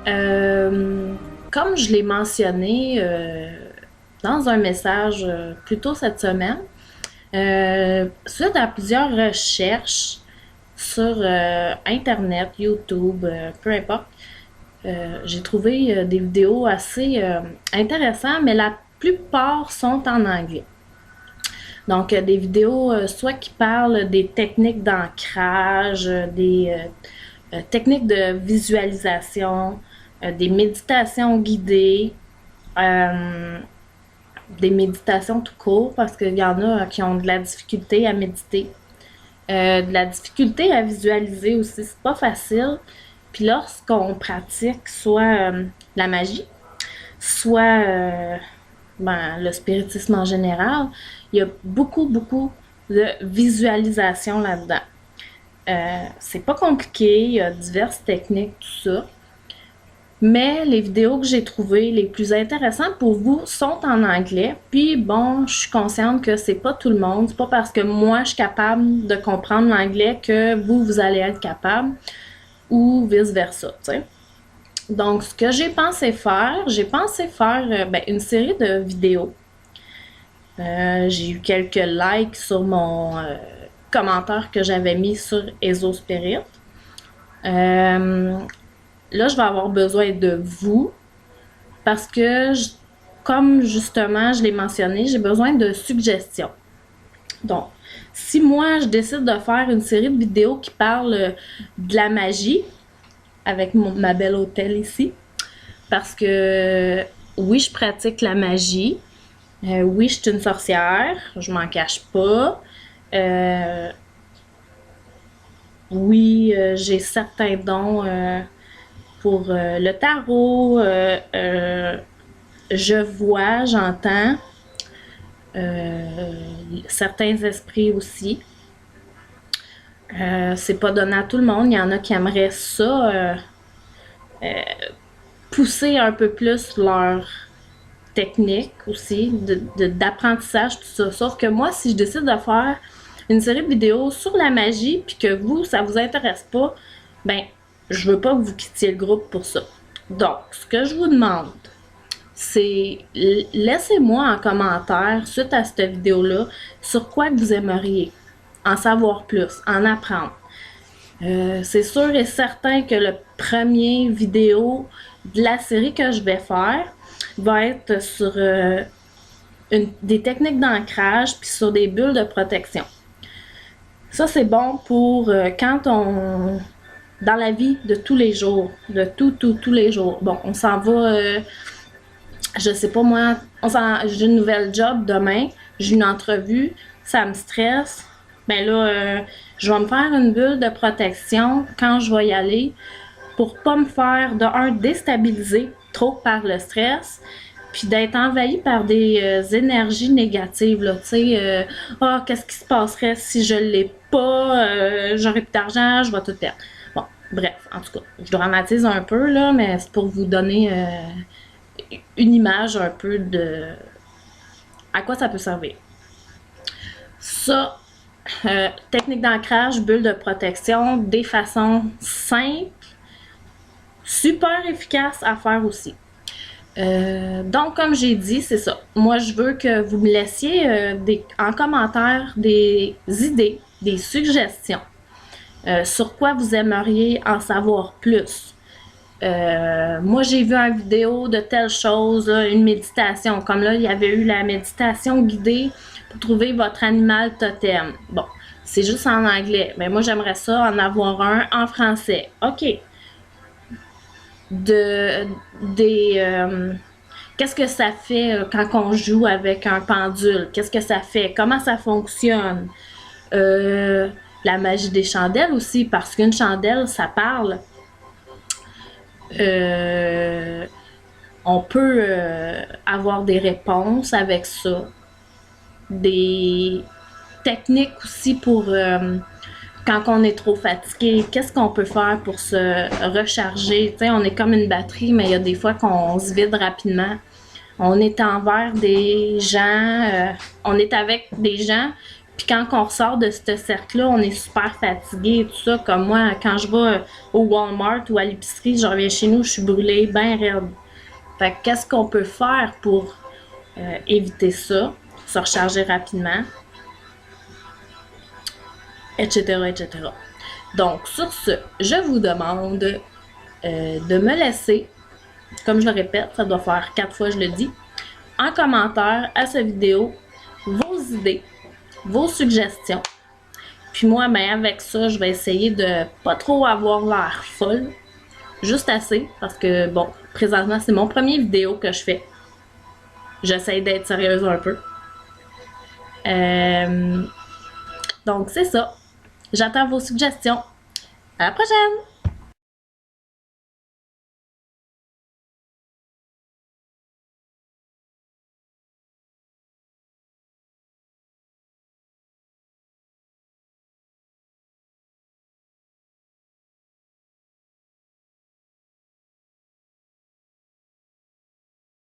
Comme je l'ai mentionné dans un message plus tôt cette semaine, suite à plusieurs recherches sur Internet, YouTube, peu importe, j'ai trouvé des vidéos assez intéressantes, mais la plupart sont en anglais. Donc, des vidéos soit qui parlent des techniques d'ancrage, des techniques de visualisation, des méditations guidées, euh, des méditations tout court, parce qu'il y en a qui ont de la difficulté à méditer, de la difficulté à visualiser aussi, c'est pas facile. Puis lorsqu'on pratique soit la magie, soit le spiritisme en général, il y a beaucoup de visualisation là-dedans. C'est pas compliqué, il y a diverses techniques, tout ça. Mais les vidéos que j'ai trouvées les plus intéressantes pour vous sont en anglais. Puis bon, je suis consciente que c'est pas tout le monde. C'est pas parce que moi je suis capable de comprendre l'anglais que vous allez être capable ou vice versa, tu sais. Donc, ce que j'ai pensé faire une série de vidéos. J'ai eu quelques likes sur mon commentaire que j'avais mis sur Ezospirit. Là, je vais avoir besoin de vous parce que, comme justement je l'ai mentionné, j'ai besoin de suggestions. Donc, si moi je décide de faire une série de vidéos qui parle de la magie avec ma belle hôtel ici, parce que oui, je pratique la magie. Oui, je suis une sorcière, je m'en cache pas. Oui, j'ai certains dons pour le tarot. Je vois, j'entends. Certains esprits aussi. C'est pas donné à tout le monde. Il y en a qui aimeraient ça, pousser un peu plus leur technique aussi, d'apprentissage, tout ça. Sauf que moi, si je décide de faire une série de vidéos sur la magie, puis que vous, ça vous intéresse pas, ben, je veux pas que vous quittiez le groupe pour ça. Donc, ce que je vous demande, c'est laissez-moi en commentaire, suite à cette vidéo-là, sur quoi que vous aimeriez en savoir plus, en apprendre. C'est sûr et certain que le premier vidéo de la série que je vais faire va être sur des techniques d'ancrage puis sur des bulles de protection. Ça, c'est bon pour quand on... dans la vie de tous les jours, de tous les jours. Bon, on s'en va, je sais pas moi, j'ai une nouvelle job demain, j'ai une entrevue, ça me stresse. Ben là, je vais me faire une bulle de protection quand je vais y aller pour pas me faire, de un, déstabiliser trop par le stress, puis d'être envahi par des énergies négatives, là, tu sais, qu'est-ce qui se passerait si je l'ai pas, j'aurais plus d'argent, je vais tout perdre. Bon, bref, en tout cas, je dramatise un peu, là, mais c'est pour vous donner une image un peu de à quoi ça peut servir. Ça, technique d'ancrage, bulle de protection, des façons simples, super efficaces à faire aussi. Donc, comme j'ai dit, c'est ça. Moi, je veux que vous me laissiez en commentaire des idées, des suggestions sur quoi vous aimeriez en savoir plus. Moi, j'ai vu une vidéo de telle chose, une méditation. Comme là, il y avait eu la méditation guidée pour trouver votre animal totem. Bon, c'est juste en anglais. Mais moi, j'aimerais ça en avoir un en français. OK. Qu'est-ce que ça fait quand on joue avec un pendule? Qu'est-ce que ça fait? Comment ça fonctionne? La magie des chandelles aussi, parce qu'une chandelle, ça parle. On peut avoir des réponses avec ça. Des techniques aussi pour quand on est trop fatigué, qu'est-ce qu'on peut faire pour se recharger? Tu sais, on est comme une batterie, mais il y a des fois qu'on se vide rapidement. On est envers des gens, on est avec des gens, Puis quand on ressort de ce cercle-là, on est super fatigué et tout ça. Comme moi, quand je vais au Walmart ou à l'épicerie, je reviens chez nous, je suis brûlée, bien raide. Fait que qu'est-ce qu'on peut faire pour éviter ça, se recharger rapidement, etc., etc. Donc, sur ce, je vous demande de me laisser, comme je le répète, ça doit faire 4 fois que je le dis, en commentaire à cette vidéo, vos idées, vos suggestions. Puis moi, ben avec ça, je vais essayer de pas trop avoir l'air folle. Juste assez, parce que, bon, présentement, c'est mon premier vidéo que je fais. J'essaie d'être sérieuse un peu. Donc, c'est ça. J'attends vos suggestions. À la prochaine!